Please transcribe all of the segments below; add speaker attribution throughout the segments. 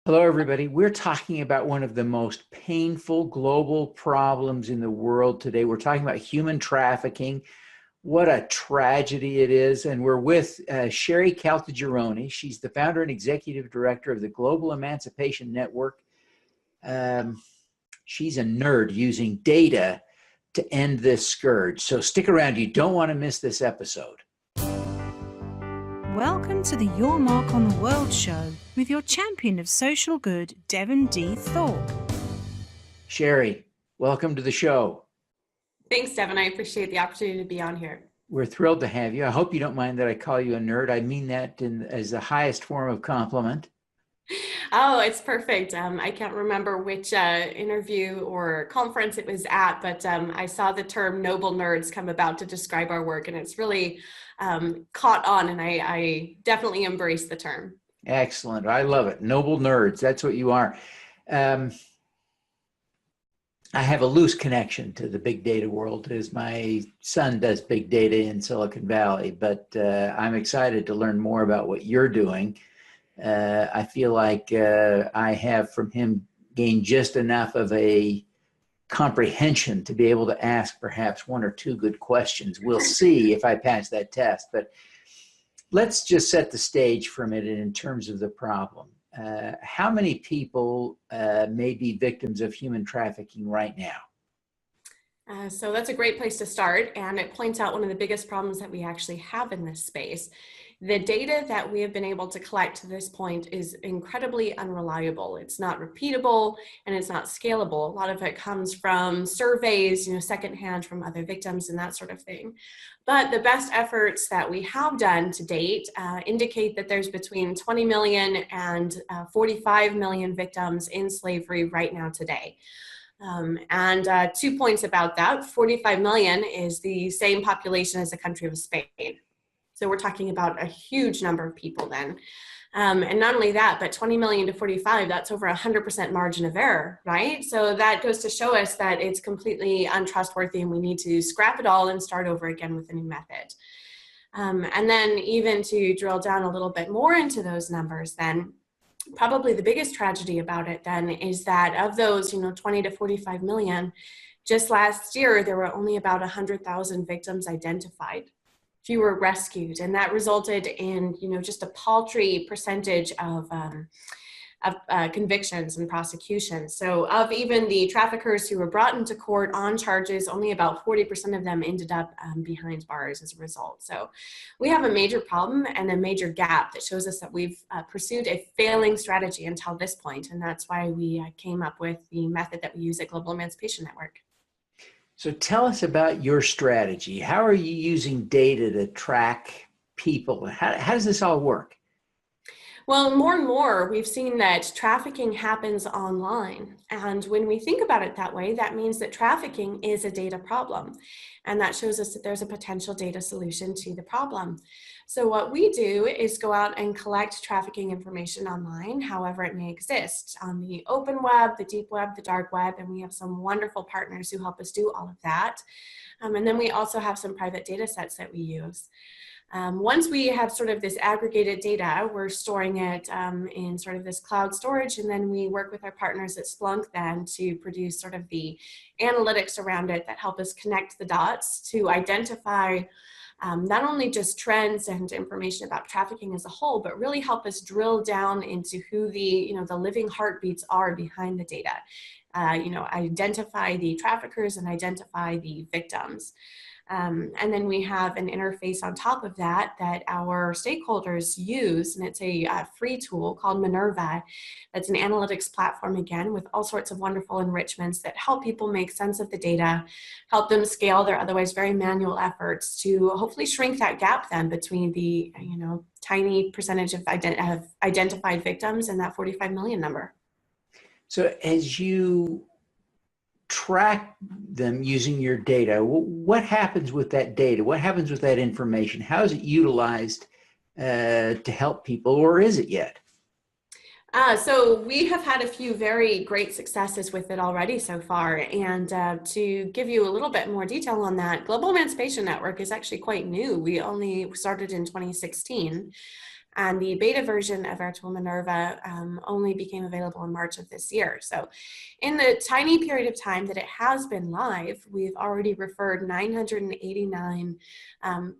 Speaker 1: Hello, everybody. We're talking about one of the most painful global problems in the world today. We're talking about human trafficking. What a tragedy it is. And we're with Sherrie Caltagirone. She's the founder and executive director of the Global Emancipation Network. She's a nerd using data to end this scourge. So stick around. You don't want to miss this episode.
Speaker 2: Welcome to the Your Mark on the World show with your champion of social good, Devin D. Thorpe.
Speaker 1: Sherrie, welcome to the show.
Speaker 3: Thanks, Devin. I appreciate the opportunity to be on here.
Speaker 1: We're thrilled to have you. I hope you don't mind that I call you a nerd. I mean that as the highest form of compliment.
Speaker 3: Oh, it's perfect. I can't remember which interview or conference it was at, but I saw the term noble nerds come about to describe our work, and it's really caught on, and I definitely embrace the term.
Speaker 1: Excellent. I love it. Noble nerds. That's what you are. I have a loose connection to the big data world as my son does big data in Silicon Valley, but I'm excited to learn more about what you're doing. I feel like I have from him gained just enough of a comprehension to be able to ask perhaps one or two good questions. We'll see if I pass that test, but let's just set the stage for a minute in terms of the problem. How many people may be victims of human trafficking right now?
Speaker 3: So that's a great place to start, and it points out one of the biggest problems that we actually have in this space. The data that we have been able to collect to this point is incredibly unreliable. It's not repeatable and it's not scalable. A lot of it comes from surveys, secondhand from other victims and that sort of thing. But the best efforts that we have done to date indicate that there's between 20 million and 45 million victims in slavery right now today. 2 points about that: 45 million is the same population as the country of Spain. So we're talking about a huge number of people then. And not only that, but 20 million to 45, that's over 100% margin of error, right? So that goes to show us that it's completely untrustworthy and we need to scrap it all and start over again with a new method. And then even to drill down a little bit more into those numbers then, probably the biggest tragedy about it then is that of those, 20 to 45 million, just last year, there were only about 100,000 victims identified. Fewer rescued, and that resulted in just a paltry percentage of convictions and prosecutions. So of even the traffickers who were brought into court on charges, only about 40% of them ended up behind bars as a result. So we have a major problem and a major gap that shows us that we've pursued a failing strategy until this point, and that's why we came up with the method that we use at Global Emancipation Network.
Speaker 1: So tell us about your strategy. How are you using data to track people? How does this all work?
Speaker 3: Well, more and more, we've seen that trafficking happens online. And when we think about it that way, that means that trafficking is a data problem. And that shows us that there's a potential data solution to the problem. So what we do is go out and collect trafficking information online, however it may exist, on the open web, the deep web, the dark web, and we have some wonderful partners who help us do all of that. And then we also have some private data sets that we use. Once we have sort of this aggregated data, we're storing it in sort of this cloud storage, and then we work with our partners at Splunk then to produce sort of the analytics around it that help us connect the dots to identify not only just trends and information about trafficking as a whole, but really help us drill down into who the living heartbeats are behind the data. Identify the traffickers and identify the victims. And then we have an interface on top of that our stakeholders use, and it's a free tool called Minerva. That's an analytics platform, again, with all sorts of wonderful enrichments that help people make sense of the data, help them scale their otherwise very manual efforts to hopefully shrink that gap then between the tiny percentage of identified victims and that 45 million number.
Speaker 1: So as you track them using your data, what happens with that data? What happens with that information? How is it utilized to help people, or is it yet?
Speaker 3: So we have had a few very great successes with it already so far. And to give you a little bit more detail on that, Global Emancipation Network is actually quite new. We only started in 2016. And the beta version of our tool Minerva only became available in March of this year. So in the tiny period of time that it has been live, we've already referred 989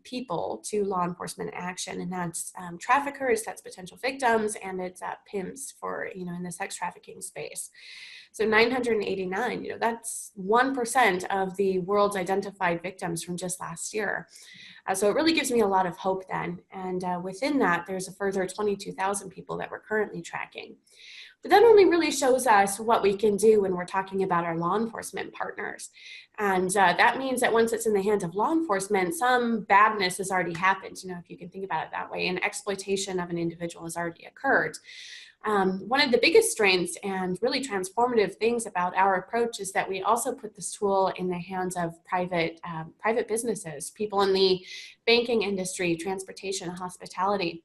Speaker 3: people to law enforcement action. And that's traffickers, that's potential victims, and it's pimps for, in the sex trafficking space. So 989, that's 1% of the world's identified victims from just last year. So it really gives me a lot of hope then. And within that, there's a further 22,000 people that we're currently tracking. But that only really shows us what we can do when we're talking about our law enforcement partners. And that means that once it's in the hands of law enforcement, some badness has already happened, if you can think about it that way, and exploitation of an individual has already occurred. One of the biggest strengths and really transformative things about our approach is that we also put this tool in the hands of private businesses, people in the banking industry, transportation, hospitality.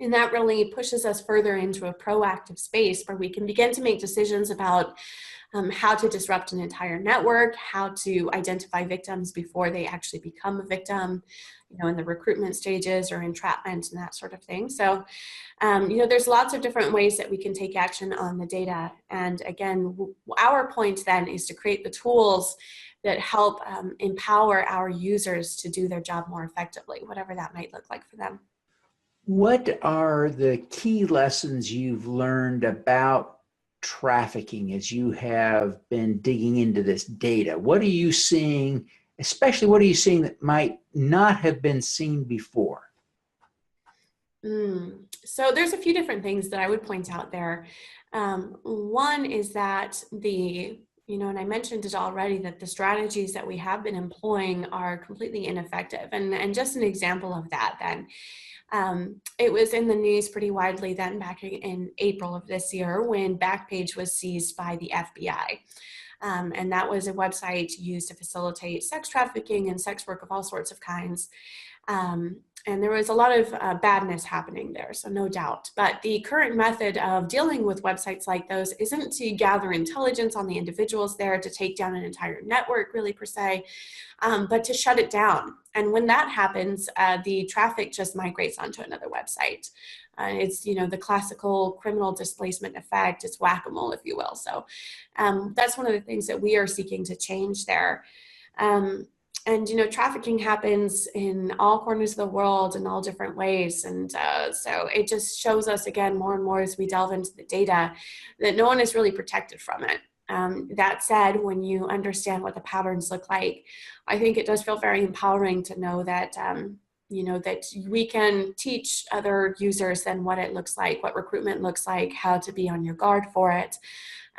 Speaker 3: And that really pushes us further into a proactive space where we can begin to make decisions about how to disrupt an entire network, how to identify victims before they actually become a victim, in the recruitment stages or entrapment and that sort of thing. So, there's lots of different ways that we can take action on the data. And again, our point then is to create the tools that help empower our users to do their job more effectively, whatever that might look like for them.
Speaker 1: What are the key lessons you've learned about trafficking as you have been digging into this data? What are you seeing, especially what are you seeing that might not have been seen before?
Speaker 3: So there's a few different things that I would point out there. One is that and I mentioned it already, that the strategies that we have been employing are completely ineffective. And just an example of that then, it was in the news pretty widely then back in April of this year when Backpage was seized by the FBI. And that was a website used to facilitate sex trafficking and sex work of all sorts of kinds. And there was a lot of badness happening there, so no doubt. But the current method of dealing with websites like those isn't to gather intelligence on the individuals there, to take down an entire network really per se, but to shut it down. And when that happens, the traffic just migrates onto another website. It's, the classical criminal displacement effect. It's whack-a-mole, if you will. So that's one of the things that we are seeking to change there. And, trafficking happens in all corners of the world in all different ways. And so it just shows us, again, more and more as we delve into the data, that no one is really protected from it. That said, when you understand what the patterns look like, I think it does feel very empowering to know that, that we can teach other users then what it looks like, what recruitment looks like, how to be on your guard for it,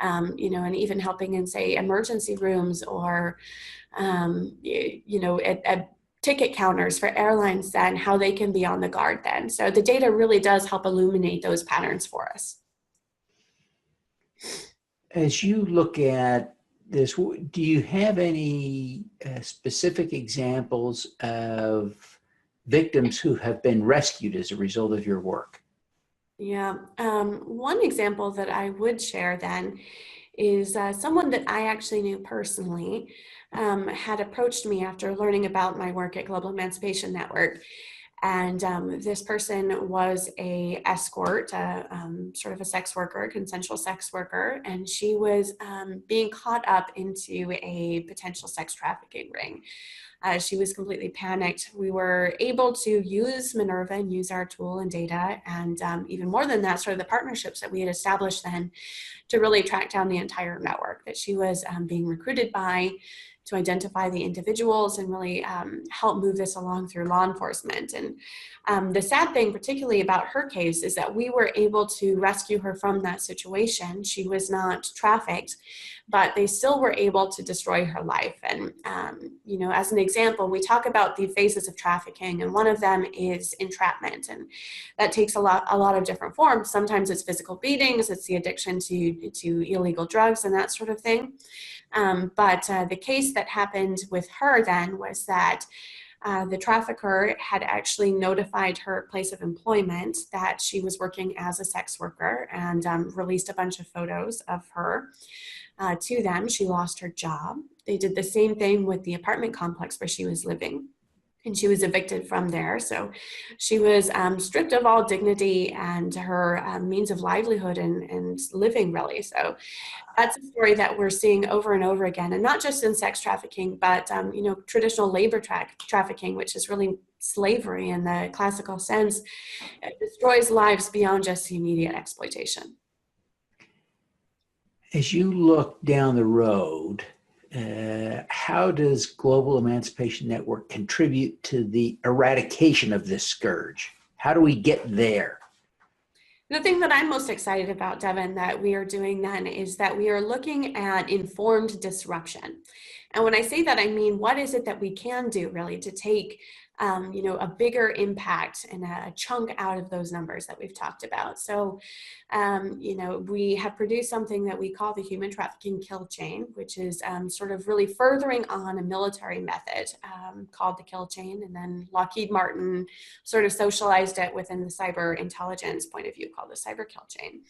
Speaker 3: and even helping in, say, emergency rooms or, at ticket counters for airlines then, how they can be on the guard then. So the data really does help illuminate those patterns for us.
Speaker 1: As you look at this, do you have any specific examples of victims who have been rescued as a result of your work?
Speaker 3: Yeah, one example that I would share then is someone that I actually knew personally had approached me after learning about my work at Global Emancipation Network. And this person was a escort, sort of a sex worker, a consensual sex worker, and she was being caught up into a potential sex trafficking ring. She was completely panicked. We were able to use Minerva and use our tool and data, and even more than that, sort of the partnerships that we had established then to really track down the entire network that she was being recruited by, to identify the individuals and really help move this along through law enforcement. And the sad thing, particularly about her case, is that we were able to rescue her from that situation. She was not trafficked, but they still were able to destroy her life. And, as an example, we talk about the phases of trafficking, and one of them is entrapment. And that takes a lot of different forms. Sometimes it's physical beatings, it's the addiction to illegal drugs and that sort of thing. But the case that happened with her then was that the trafficker had actually notified her place of employment that she was working as a sex worker and released a bunch of photos of her to them. She lost her job. They did the same thing with the apartment complex where she was living. and she was evicted from there. So she was stripped of all dignity and her means of livelihood and living, really. So that's a story that we're seeing over and over again, and not just in sex trafficking, but traditional labor trafficking, which is really slavery in the classical sense. It destroys lives beyond just the immediate exploitation.
Speaker 1: As you look down the road, how does Global Emancipation Network contribute to the eradication of this scourge? How do we get there?
Speaker 3: The thing that I'm most excited about, Devin, that we are doing then is that we are looking at informed disruption. And when I say that, I mean, what is it that we can do really to take a bigger impact and a chunk out of those numbers that we've talked about. So, we have produced something that we call the human trafficking kill chain, which is sort of really furthering on a military method called the kill chain. And then Lockheed Martin sort of socialized it within the cyber intelligence point of view called the cyber kill chain.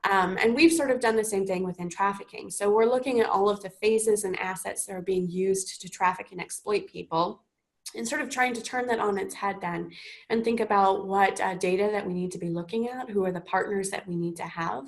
Speaker 3: And we've sort of done the same thing within trafficking. So we're looking at all of the phases and assets that are being used to traffic and exploit people, and sort of trying to turn that on its head then and think about what data that we need to be looking at, who are the partners that we need to have,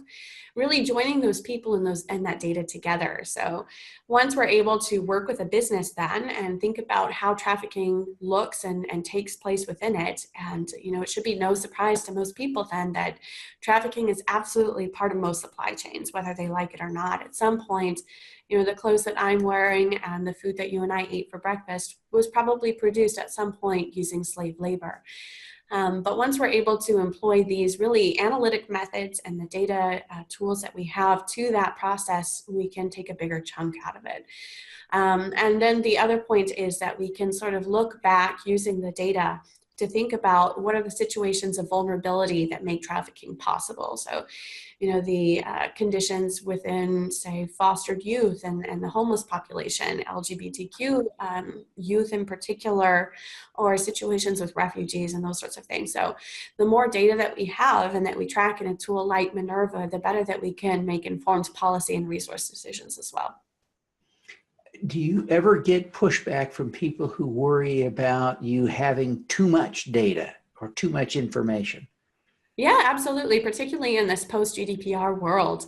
Speaker 3: really joining those people and that data together. So once we're able to work with a business then and think about how trafficking looks and takes place within it, and it should be no surprise to most people then that trafficking is absolutely part of most supply chains, whether they like it or not. At some point, the clothes that I'm wearing and the food that you and I ate for breakfast was probably produced at some point using slave labor. But once we're able to employ these really analytic methods and the data tools that we have to that process, we can take a bigger chunk out of it. And then the other point is that we can sort of look back using the data to think about what are the situations of vulnerability that make trafficking possible. So, the conditions within, say, fostered youth and the homeless population, LGBTQ youth in particular, or situations with refugees and those sorts of things. So the more data that we have and that we track in a tool like Minerva, the better that we can make informed policy and resource decisions as well.
Speaker 1: Do you ever get pushback from people who worry about you having too much data or too much information?
Speaker 3: Yeah, absolutely, particularly in this post-GDPR world.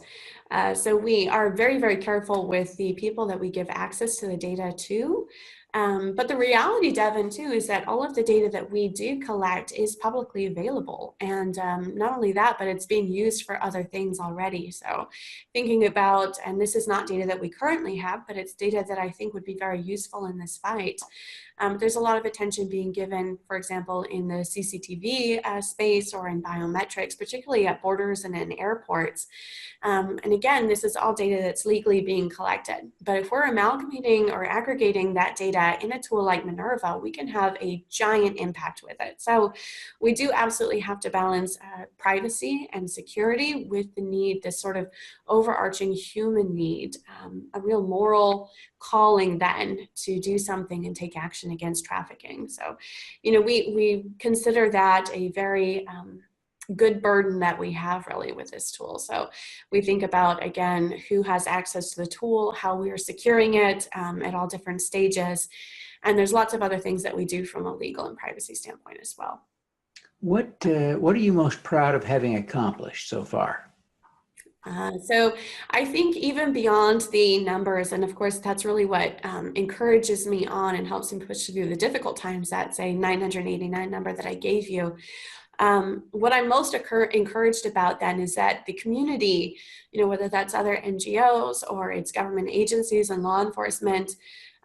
Speaker 3: So we are very, very careful with the people that we give access to the data to. But the reality, Devin, too, is that all of the data that we do collect is publicly available. And not only that, but it's being used for other things already. So thinking about, and this is not data that we currently have, but it's data that I think would be very useful in this fight. There's a lot of attention being given, for example, in the CCTV space or in biometrics, particularly at borders and in airports. And again, this is all data that's legally being collected. But if we're amalgamating or aggregating that data in a tool like Minerva, we can have a giant impact with it. So we do absolutely have to balance privacy and security with the need, this sort of overarching human need, a real moral calling then to do something and take action against trafficking. So, we consider that a very good burden that we have really with this tool. So we think about, again, who has access to the tool, how we are securing it at all different stages. And there's lots of other things that we do from a legal and privacy standpoint as well.
Speaker 1: What are you most proud of having accomplished so far?
Speaker 3: So I think even beyond the numbers, and of course, that's really what encourages me on and helps me push through the difficult times, that say 989 number that I gave you. What I'm most encouraged about then is that the community, whether that's other NGOs or it's government agencies and law enforcement,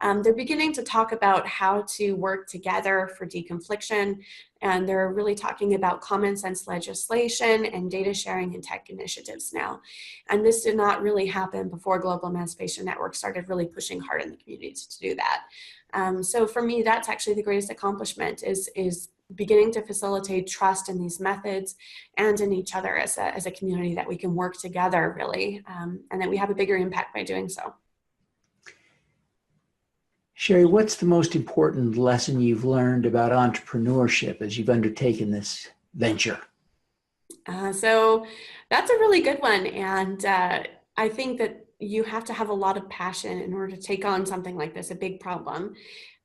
Speaker 3: they're beginning to talk about how to work together for deconfliction, and they're really talking about common sense legislation and data sharing and tech initiatives now. And this did not really happen before Global Emancipation Network started really pushing hard in the community to do that. So for me, that's actually the greatest accomplishment, is beginning to facilitate trust in these methods and in each other as a community, that we can work together really, and that we have a bigger impact by doing so.
Speaker 1: Sherrie, what's the most important lesson you've learned about entrepreneurship as you've undertaken this venture?
Speaker 3: So that's a really good one. And I think that you have to have a lot of passion in order to take on something like this, a big problem,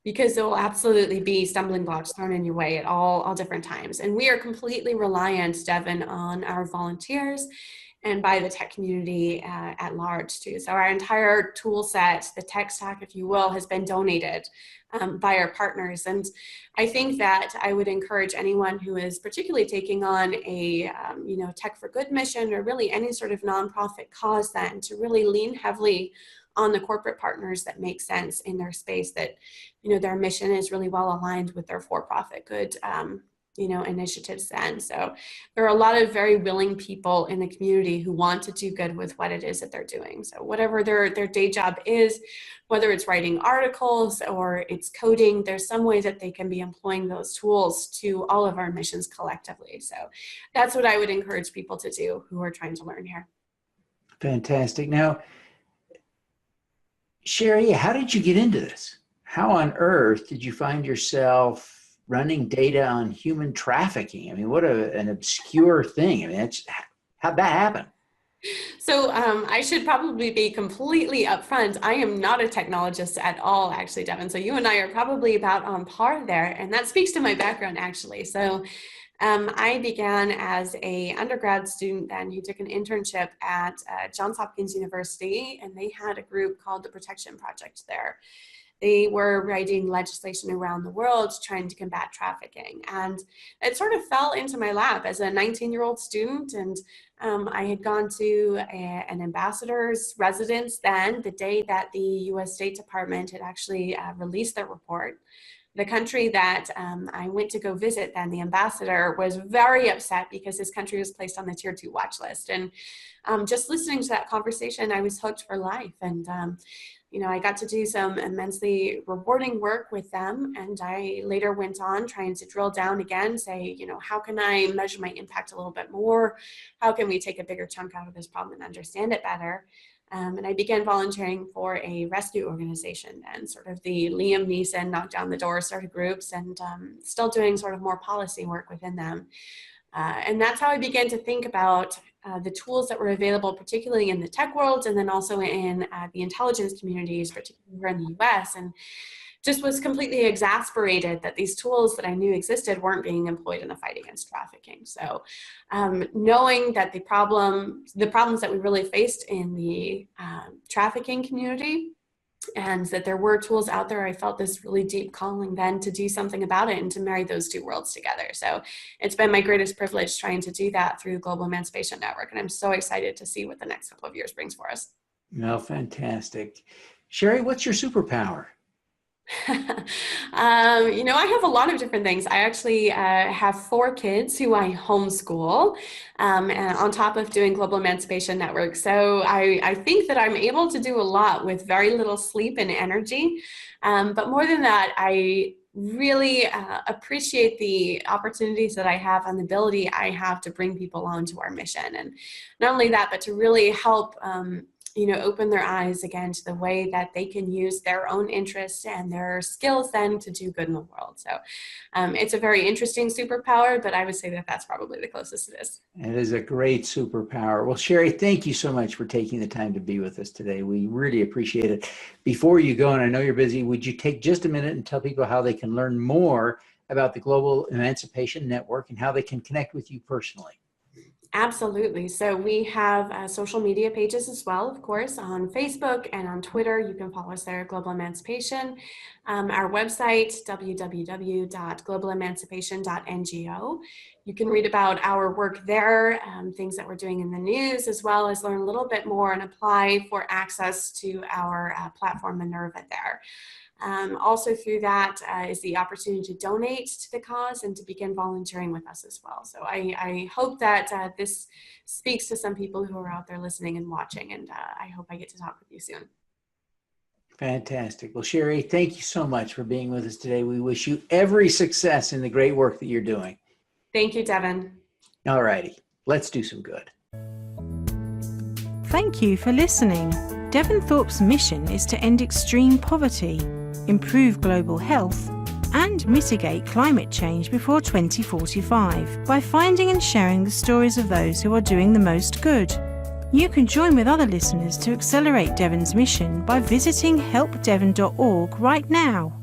Speaker 3: because there will absolutely be stumbling blocks thrown in your way at all different times. And we are completely reliant, Devin, on our volunteers and by the tech community at large too. So our entire tool set, the tech stack, if you will, has been donated by our partners. And I think that I would encourage anyone who is particularly taking on a tech for good mission, or really any sort of nonprofit cause, then to really lean heavily on the corporate partners that make sense in their space, that their mission is really well aligned with their for-profit good initiatives then. So there are a lot of very willing people in the community who want to do good with what it is that they're doing. So whatever their day job is, whether it's writing articles or it's coding, there's some way that they can be employing those tools to all of our missions collectively. So that's what I would encourage people to do who are trying to learn here.
Speaker 1: Fantastic. Now, Sherrie, how did you get into this? How on earth did you find yourself running data on human trafficking? I mean, what an obscure thing. I mean, how'd that happen?
Speaker 3: So I should probably be completely upfront. I am not a technologist at all, actually, Devin. So you and I are probably about on par there. And that speaks to my background, actually. So I began as an undergrad student then who took an internship at Johns Hopkins University, and they had a group called the Protection Project there. They were writing legislation around the world trying to combat trafficking. And it sort of fell into my lap as a 19-year-old student. And I had gone to an ambassador's residence then, the day that the US State Department had actually released their report. The country that I went to go visit then, the ambassador, was very upset because his country was placed on the Tier 2 watch list. And just listening to that conversation, I was hooked for life. And I got to do some immensely rewarding work with them. And I later went on trying to drill down again, say, how can I measure my impact a little bit more? How can we take a bigger chunk out of this problem and understand it better? And I began volunteering for a rescue organization and sort of the Liam Neeson knock down the door sort of groups, and still doing sort of more policy work within them. And that's how I began to think about the tools that were available, particularly in the tech world, and then also in the intelligence communities, particularly here in the US, and just was completely exasperated that these tools that I knew existed weren't being employed in the fight against trafficking. So knowing that the problems that we really faced in the trafficking community, and that there were tools out there, I felt this really deep calling then to do something about it and to marry those two worlds together. So it's been my greatest privilege trying to do that through Global Emancipation Network. And I'm so excited to see what the next couple of years brings for us.
Speaker 1: No, fantastic. Sherrie, what's your superpower?
Speaker 3: I have a lot of different things. I actually have 4 kids who I homeschool, and on top of doing Global Emancipation Network. So I think that I'm able to do a lot with very little sleep and energy. But more than that, I really appreciate the opportunities that I have and the ability I have to bring people onto our mission. And not only that, but to really help open their eyes again to the way that they can use their own interests and their skills then to do good in the world. So it's a very interesting superpower, but I would say that that's probably the closest it is.
Speaker 1: It is a great superpower. Well, Sherrie, thank you so much for taking the time to be with us today. We really appreciate it. Before you go, and I know you're busy, would you take just a minute and tell people how they can learn more about the Global Emancipation Network and how they can connect with you personally?
Speaker 3: Absolutely. So we have social media pages as well, of course, on Facebook and on Twitter. You can follow us there, Global Emancipation. Our website, www.globalemancipation.ngo. You can read about our work there, things that we're doing in the news, as well as learn a little bit more and apply for access to our platform, Minerva there. Also through that is the opportunity to donate to the cause and to begin volunteering with us as well. So I hope that this speaks to some people who are out there listening and watching, and I hope I get to talk with you soon.
Speaker 1: Fantastic. Well, Sherrie, thank you so much for being with us today. We wish you every success in the great work that you're doing.
Speaker 3: Thank you, Devin.
Speaker 1: All righty. Let's do some good.
Speaker 2: Thank you for listening. Devin Thorpe's mission is to end extreme poverty, improve global health, and mitigate climate change before 2045 by finding and sharing the stories of those who are doing the most good. You can join with other listeners to accelerate Devin's mission by visiting helpdevin.org right now.